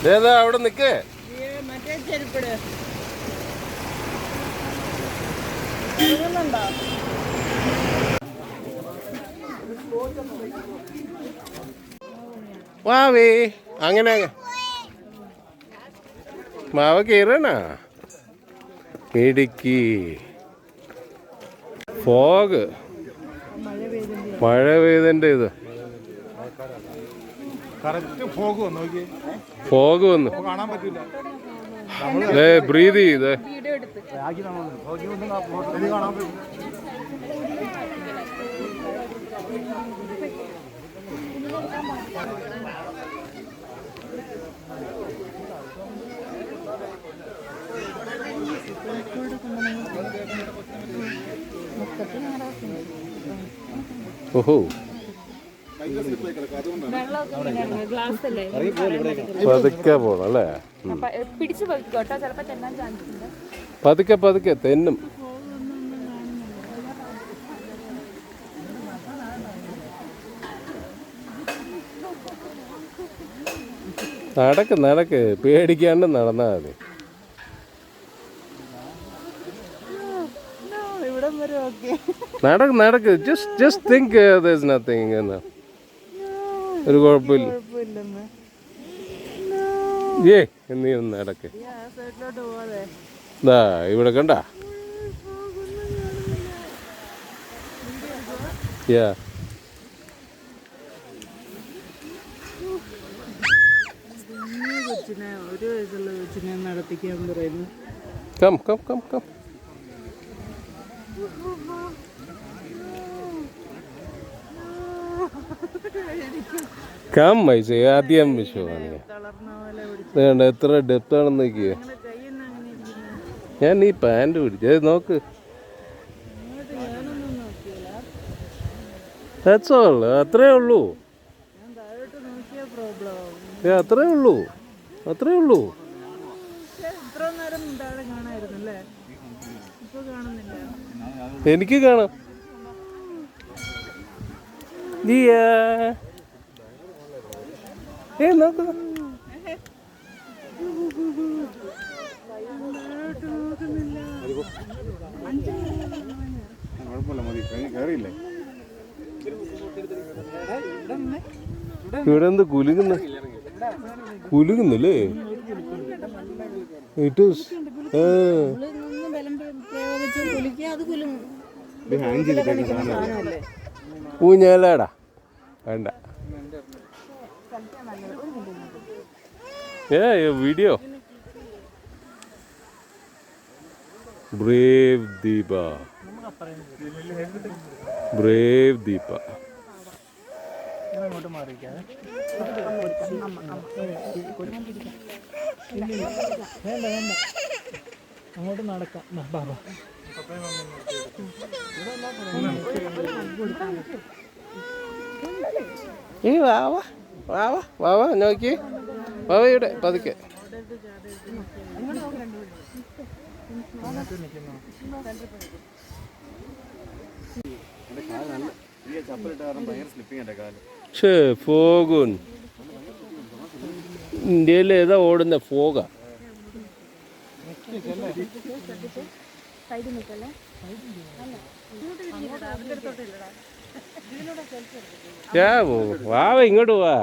ഏതാ അവിടെ നിക്ക്. വാവേ അങ്ങനെ മാവ കയറണ ഇടുക്കി ഫോഗ് മഴ പെയ്തതിൻ്റെ ഇത് ഫോഗ് വന്നു ബ്രീത് ചെയ്ത് ഓഹോ പതുക്കെ പോണം അല്ലേ? പതുക്കെ പതുക്കെ തെന്നും. നടക്ക് നടക്ക്, പേടിക്കാണ്ട് നടന്നാ മതി. നടക്ക് നടക്ക്, ജസ്റ്റ് തിങ്ക് there's nothing എന്ന്. ഒരു കുഴപ്പമില്ല. ഏ നീ ഒന്ന് നടക്ക്. ദാ ഇവിടെ കണ്ട യാ ഒരു വയസ്സുള്ള കൊച്ചിനെ നടത്തിക്കാൻ പറയുന്നു. Come come come come. Come മൈസേ ആദ്യം വിഷയമാണ്. എത്ര ഡെപ്ത് ആണെന്ന് നോക്കിയേ. ഞാൻ ഈ പാൻറ് പിടിച്ചത് നോക്ക്. That's all. അത്രേ ഉള്ളൂ, അത്രേ ഉള്ളൂ, അത്രേ ഉള്ളൂ. എനിക്ക് കാണാം. നോക്ക്. ഇവിടെ എന്ത് കുലുങ്ങുന്നില്ലേ? ഇറ്റ് ഊഞ്ഞാലാടാ വേണ്ട. Video. Brave Deepa, Brave Deepa. അങ്ങോട്ട് നടക്കാം. വാവ വാവ വാവ നോക്കി. വാവ ഇവിടെ പതുക്കെ. ഫോഗുൻ ഇന്ത്യയിൽ ഏതാ ഓടുന്ന ഫോഗാ? വാവ ഇങ്ങോട്ട് വാ.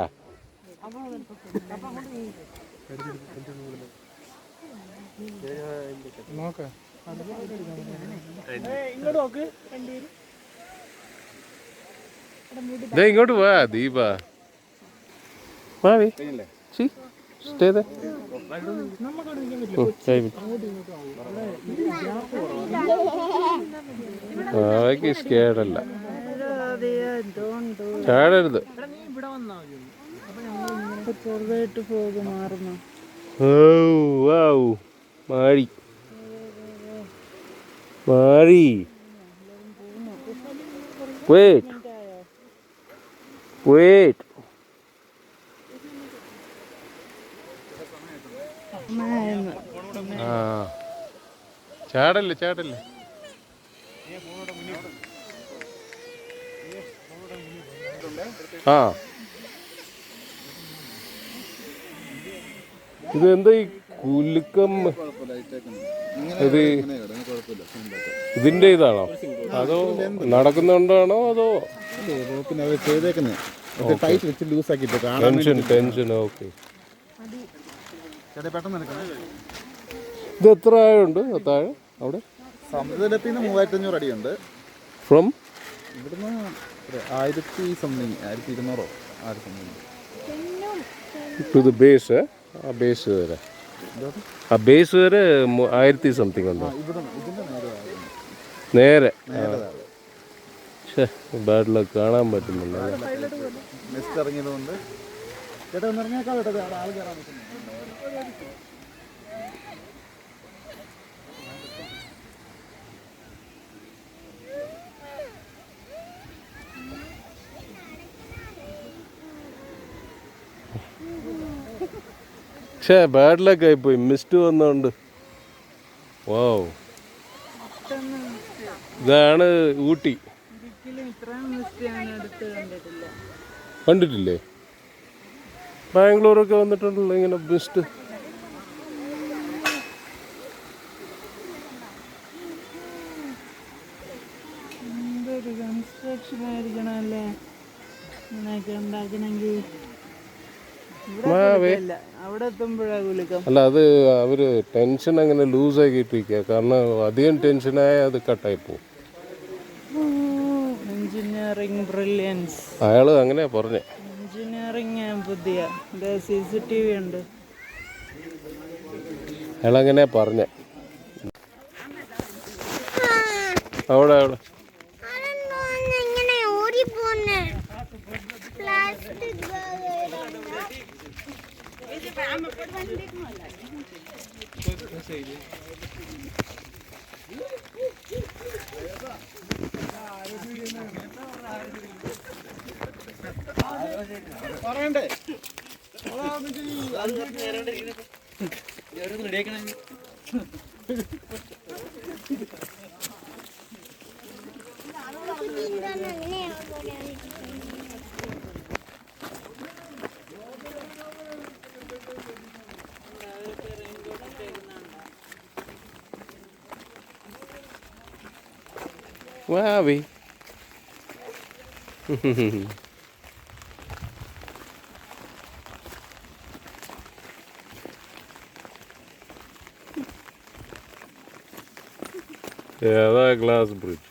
ഇങ്ങോട്ട് വാ ദീപ. വാവേ സ്റ്റേ ദേ. വാവയ്ക്ക് സ്കേഡല്ല, ചാടരുത്. മാറി മാറി. Wait wait. ആ ചാടല്ലേ ചാടല്ലേ. ആ ഇത് എന്താ ഈ കുലുക്കം? ഇത് ഇതിന്റെ ഇതാണോ അതോ നടക്കുന്നുണ്ടാണോ അതോ ടെൻഷൻ? ഓക്കെ. ഇത് എത്ര ആഴുണ്ട് താഴെ അവിടെ? സമുദ്രത്തിന് 3500 അടിയുണ്ട്. ഫ്രം ഇവിടുന്ന് 1000 സംതിങ് 1200 ടു ദ ബേസ്. ആ ബേസ് വരെ 1000 സംതിങ് ഉണ്ടോ? നേരെ ബാഡ് ലക്ക്. കാണാൻ പറ്റുന്നില്ല. നെക്സ്റ്റ് ഇറങ്ങിയതുകൊണ്ട് ചേട്ടാ ഒന്ന് ഇറങ്ങിയേക്കാം കേട്ടോ. ആൾ കയറാൻ പറ്റുന്നു. ബാഡ് ലക്ക് ആയിപ്പോയി. മിസ്റ്റ് വന്നോണ്ട്. വാവ്, ഇതാണ് ഊട്ടി. കണ്ടിട്ടില്ലേ? ബാംഗ്ലൂരൊക്കെ വന്നിട്ടുണ്ടല്ലോ ഇങ്ങനെ മിസ്റ്റ്. എന്തൊരു കൺസ്ട്രക്ഷൻ ആയിരിക്കണല്ലേ ഇങ്ങനെയൊക്കെ ഉണ്ടാക്കണമെങ്കിൽ. അവിടെ എത്തുമ്പോഴാ കുലുക്കം. അല്ല, അത് അവര് ടെൻഷൻ അങ്ങനെ ലൂസ് ആക്കിയിട്ടിരിക്കുക. കാരണം അധികം ടെൻഷനായ അത് കട്ടായി പോകും. Engineering brilliance. അയാള് അങ്ങനെയാ പറഞ്ഞേ. എഞ്ചിനീയറിംഗ് ബുദ്ധിയാ. CCTV ഉണ്ട്. അയാളങ്ങനെയാ പറഞ്ഞേ. അവിടെ അവിടെ പറയണ്ടേ? വാവി. ഏതാ ഗ്ലാസ് ബ്രിഡ്ജ്?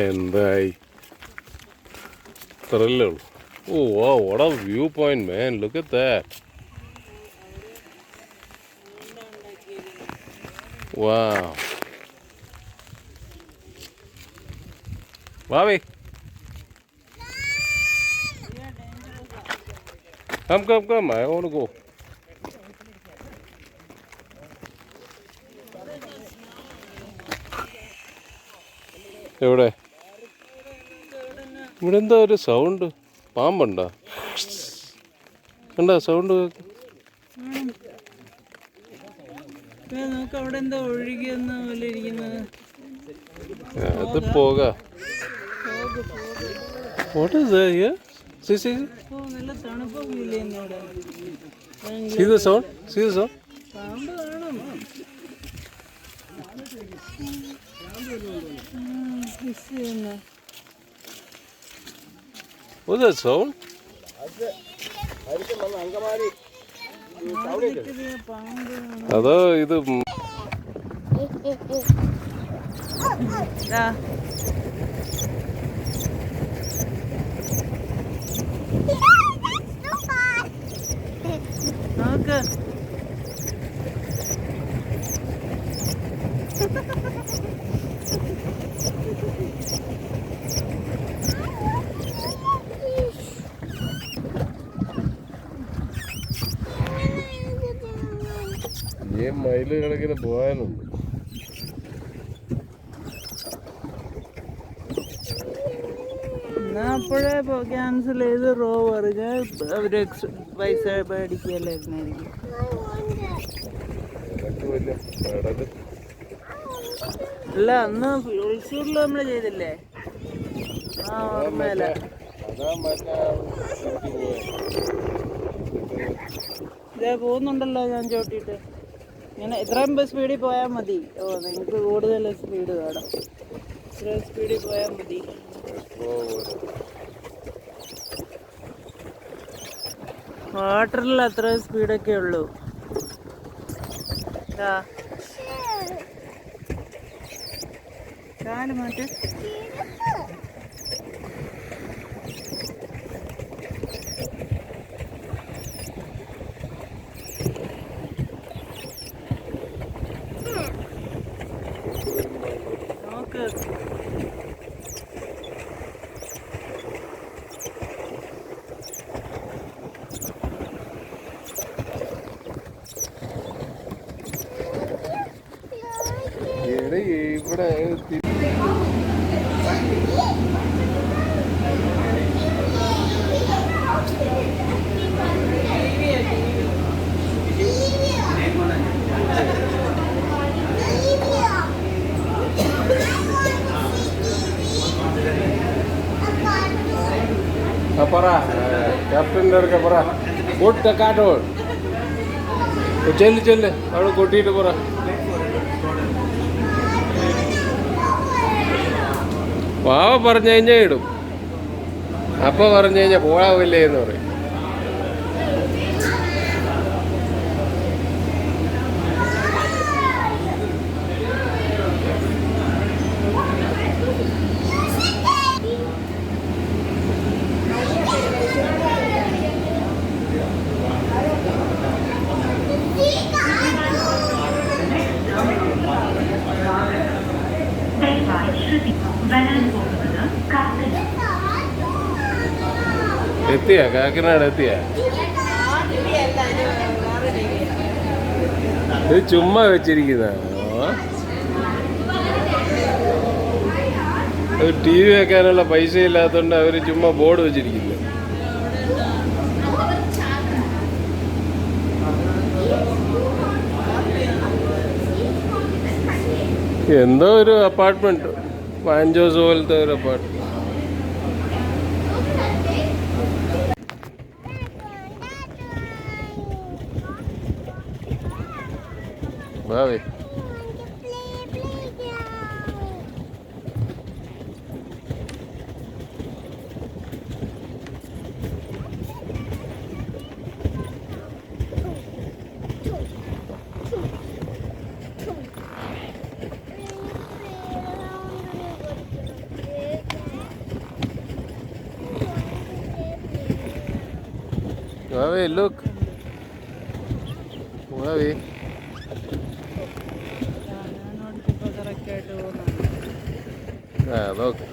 എന്തായി? ഇത്രയല്ലേ ഉള്ളൂ. ഓ wow, what a viewpoint, man. Look at that. Wow. Bobby. Come. I want to go. എവിടെ? ഇവിടെ എന്താ ഒരു സൗണ്ട്? പാമ്പുണ്ടോ? കണ്ടോ സൗണ്ട്? നമുക്ക് അവിടെ എന്താ ഒഴുകിയെന്ന പോലെ ഇരിക്കുന്നത്. അത് പോകാം. What is that here? See. നല്ല തണുപ്പ് ഫീൽ ചെയ്യുന്നു അവിടെ. See the sound? പാമ്പ് കാണും. What's that sound? അതോ ഇത് നോക്ക്. ഈ മയില് കണക്കിന് പോകാനുണ്ട്. എന്നാ അപ്പോഴേ ക്യാൻസൽ ചെയ്ത് റോ പറഞ്ഞ അവര് പൈസ മേടിക്കല്ലായിരുന്നായിരിക്കും. അല്ല, അന്ന് ഉത്സവത്തിൽ നമ്മൾ ചെയ്തില്ലേ, ആ ഓർമ്മയില്ല. അതാ മറ്റേ ഇതേ പോകുന്നുണ്ടല്ലോ ഞാൻ ചോട്ടിയിട്ട്. ഇങ്ങനെ ഇത്രയും സ്പീഡിൽ പോയാൽ മതി. ഓ നിങ്ങൾക്ക് കൂടുതൽ സ്പീഡ് വേണം. ഇത്രയും സ്പീഡിൽ പോയാൽ മതി. വാട്ടറിൽ അത്രയും സ്പീഡൊക്കെ ഉള്ളൂ. കാല് മാറ്റ്. നോക്ക്. ഇവിടെ പറ ക്യാപ്റ്റൻ്റെ അടുക്ക പറ കൂട്ട കാട്ടോ ചെല്ല് അവിടെ കൊട്ടിയിട്ട് പറ. പാവ പറഞ്ഞു കഴിഞ്ഞാൽ ഇടും. അപ്പൊ പറഞ്ഞു കഴിഞ്ഞാൽ പോകാവില്ലേ എന്ന് പറയും. എത്തിയാ കാക്കനാട് എത്തിയാ? ഇത് ചുമ്മാ വെച്ചിരിക്കുന്ന ടി വി വെക്കാനുള്ള പൈസ ഇല്ലാത്തതുകൊണ്ട് അവര് ചുമ്മാ ബോർഡ് വെച്ചിരിക്കുന്നു. എന്തോ ഒരു അപ്പാർട്ട്മെന്റ്, പാഞ്ചോസ് പോലത്തെ ഒരു അപ്പാർട്ട്മെന്റ്. ഭാവേ Vavi, look. Vavi. നോക്ക്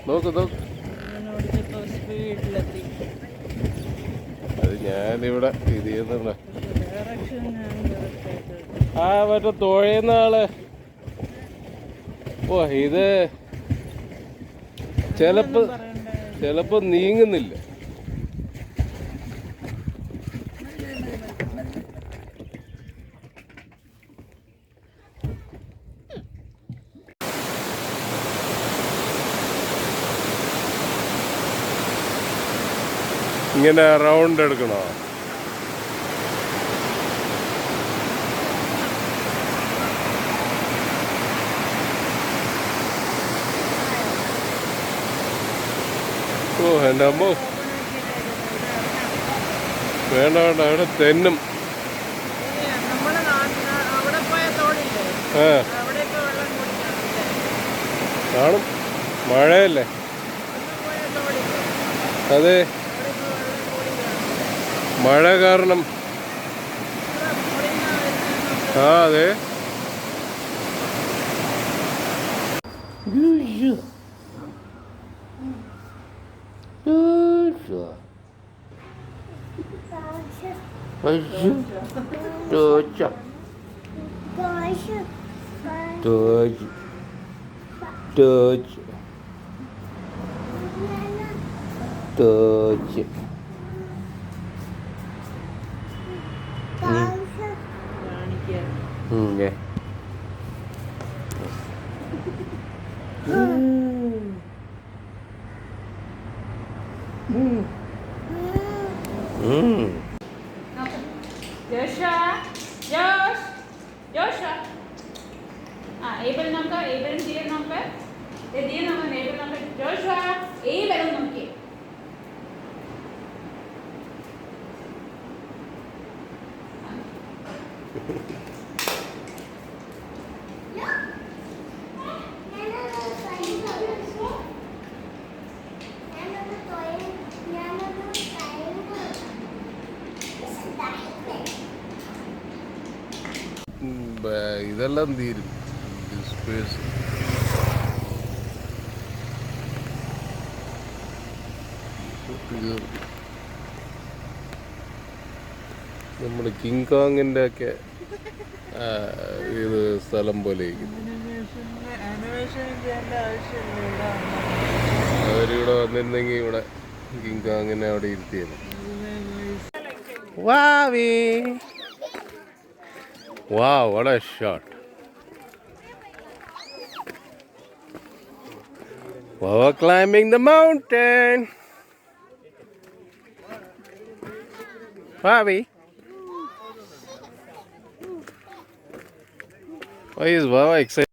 നോക്ക് നോക്ക്. അത് ഞാനിവിടെ ഇത് ചെയ്യുന്നുണ്ട്. ആ മറ്റേ തുഴയുന്ന ആള്. ഓ ഇത് ചിലപ്പോ നീങ്ങുന്നില്ല. ഇങ്ങനെ റൗണ്ട് എടുക്കണോ? ഓ എൻ്റെ അമ്മ വേണ്ട വേണ്ട, അവിടെ തെന്നും. ആ കാണും, മഴയല്ലേ. അതെ, മഴ കാരണം. ആ അതെ. Joshua, Joshua. Abel നോക്ക്, Abel ദിയ നോക്ക്, ദിയ നോക്ക്, Abel നോക്ക്, Joshua, Abel നോക്കി. ഇതെല്ലാം തീരും ഡിസ്പേഴ്സ്. നമ്മുടെ കിങ് കോങ്ങിൻ്റെ ഒക്കെ ഇത് സ്ഥലം പോലെ ആനിമേഷൻ ചെയ്യേണ്ട ആവശ്യമില്ല. അവരിവിടെ വന്നിരുന്നെങ്കിൽ ഇവിടെ കിങ് കോങ്ങിനെ അവിടെ ഇരുത്തിയത്. വാവി wow, what a shot. Wow, climbing the mountain. Bobby. Why is Baba excited?